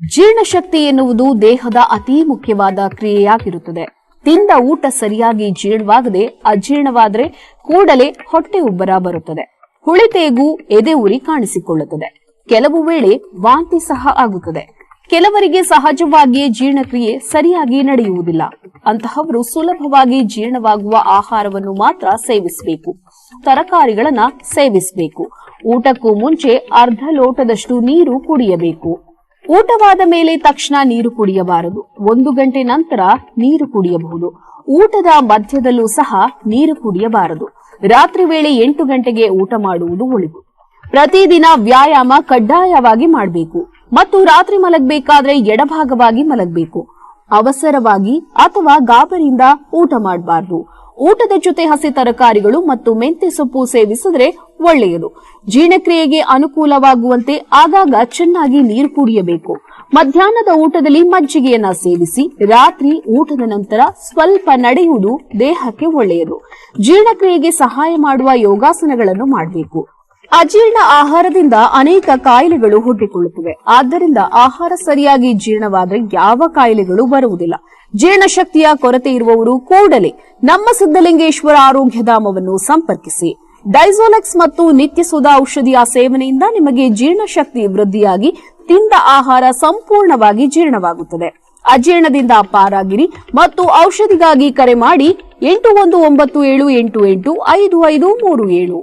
ಜೀರ್ಣಶಕ್ತಿ ಎನ್ನುವುದು ದೇಹದ ಅತಿ ಮುಖ್ಯವಾದ ಕ್ರಿಯೆಯಾಗಿರುತ್ತದೆ. ತಿಂದ ಊಟ ಸರಿಯಾಗಿ ಜೀರ್ಣವಾಗದೆ ಅಜೀರ್ಣವಾದರೆ ಕೂಡಲೇ ಹೊಟ್ಟೆ ಉಬ್ಬರ ಬರುತ್ತದೆ. ಹುಳಿತೇಗು, ಎದೆ ಉರಿ ಕಾಣಿಸಿಕೊಳ್ಳುತ್ತದೆ. ಕೆಲವು ವೇಳೆ ವಾಂತಿ ಸಹ ಆಗುತ್ತದೆ. ಕೆಲವರಿಗೆ ಸಹಜವಾಗಿಯೇ ಜೀರ್ಣಕ್ರಿಯೆ ಸರಿಯಾಗಿ ನಡೆಯುವುದಿಲ್ಲ. ಅಂತಹವರು ಸುಲಭವಾಗಿ ಜೀರ್ಣವಾಗುವ ಆಹಾರವನ್ನು ಮಾತ್ರ ಸೇವಿಸಬೇಕು. ತರಕಾರಿಗಳನ್ನ ಸೇವಿಸಬೇಕು. ಊಟಕ್ಕೂ ಮುಂಚೆ ಅರ್ಧ ಲೋಟದಷ್ಟು ನೀರು ಕುಡಿಯಬೇಕು. ಊಟವಾದ ಮೇಲೆ ತಕ್ಷಣ ನೀರು ಕುಡಿಯಬಾರದು. 1 ಗಂಟೆ ನಂತರ ನೀರು ಕುಡಿಯಬಹುದು. ಊಟದ ಮಧ್ಯದಲ್ಲೂ ಸಹ ನೀರು ಕುಡಿಯಬಾರದು. ರಾತ್ರಿ ವೇಳೆ 8 ಗಂಟೆಗೆ ಊಟ ಮಾಡುವುದು ಒಳಿತು. ಪ್ರತಿದಿನ ವ್ಯಾಯಾಮ ಕಡ್ಡಾಯವಾಗಿ ಮಾಡಬೇಕು ಮತ್ತು ರಾತ್ರಿ ಮಲಗಬೇಕಾದ್ರೆ ಎಡಭಾಗವಾಗಿ ಮಲಗಬೇಕು. ಅವಸರವಾಗಿ ಅಥವಾ ಗಾಬರಿಯಿಂದ ಊಟ ಮಾಡಬಾರದು. ಊಟದ ಜೊತೆ ಹಸಿ ತರಕಾರಿಗಳು ಮತ್ತು ಮೆಂತ್ಯ ಸೊಪ್ಪು ಸೇವಿಸಿದ್ರೆ ಒಳ್ಳೆಯದು. ಜೀರ್ಣಕ್ರಿಯೆಗೆ ಅನುಕೂಲವಾಗುವಂತೆ ಆಗಾಗ ಚೆನ್ನಾಗಿ ನೀರು ಕುಡಿಯಬೇಕು. ಮಧ್ಯಾಹ್ನದ ಊಟದಲ್ಲಿ ಮಜ್ಜಿಗೆಯನ್ನ ಸೇವಿಸಿ. ರಾತ್ರಿ ಊಟದ ನಂತರ ಸ್ವಲ್ಪ ನಡೆಯುವುದು ದೇಹಕ್ಕೆ ಒಳ್ಳೆಯದು. ಜೀರ್ಣಕ್ರಿಯೆಗೆ ಸಹಾಯ ಮಾಡುವ ಯೋಗಾಸನಗಳನ್ನು ಮಾಡಬೇಕು. ಅಜೀರ್ಣ ಆಹಾರದಿಂದ ಅನೇಕ ಕಾಯಿಲೆಗಳು ಹುಟ್ಟಿಕೊಳ್ಳುತ್ತವೆ. ಆದ್ದರಿಂದ ಆಹಾರ ಸರಿಯಾಗಿ ಜೀರ್ಣವಾದರೆ ಯಾವ ಕಾಯಿಲೆಗಳು ಬರುವುದಿಲ್ಲ. ಜೀರ್ಣಶಕ್ತಿಯ ಕೊರತೆ ಇರುವವರು ಕೂಡಲೇ ನಮ್ಮ ಸಿದ್ದಲಿಂಗೇಶ್ವರ ಆರೋಗ್ಯಧಾಮವನ್ನು ಸಂಪರ್ಕಿಸಿ. ಡೈಸೋಲೆಕ್ಸ್ ಮತ್ತು ನಿತ್ಯ ಸುಧಾ ಔಷಧಿಯ ಸೇವನೆಯಿಂದ ನಿಮಗೆ ಜೀರ್ಣಶಕ್ತಿ ವೃದ್ಧಿಯಾಗಿ ತಿಂದ ಆಹಾರ ಸಂಪೂರ್ಣವಾಗಿ ಜೀರ್ಣವಾಗುತ್ತದೆ. ಅಜೀರ್ಣದಿಂದ ಪಾರಾಗಿರಿ ಮತ್ತು ಔಷಧಿಗಾಗಿ ಕರೆ ಮಾಡಿ 8197885537.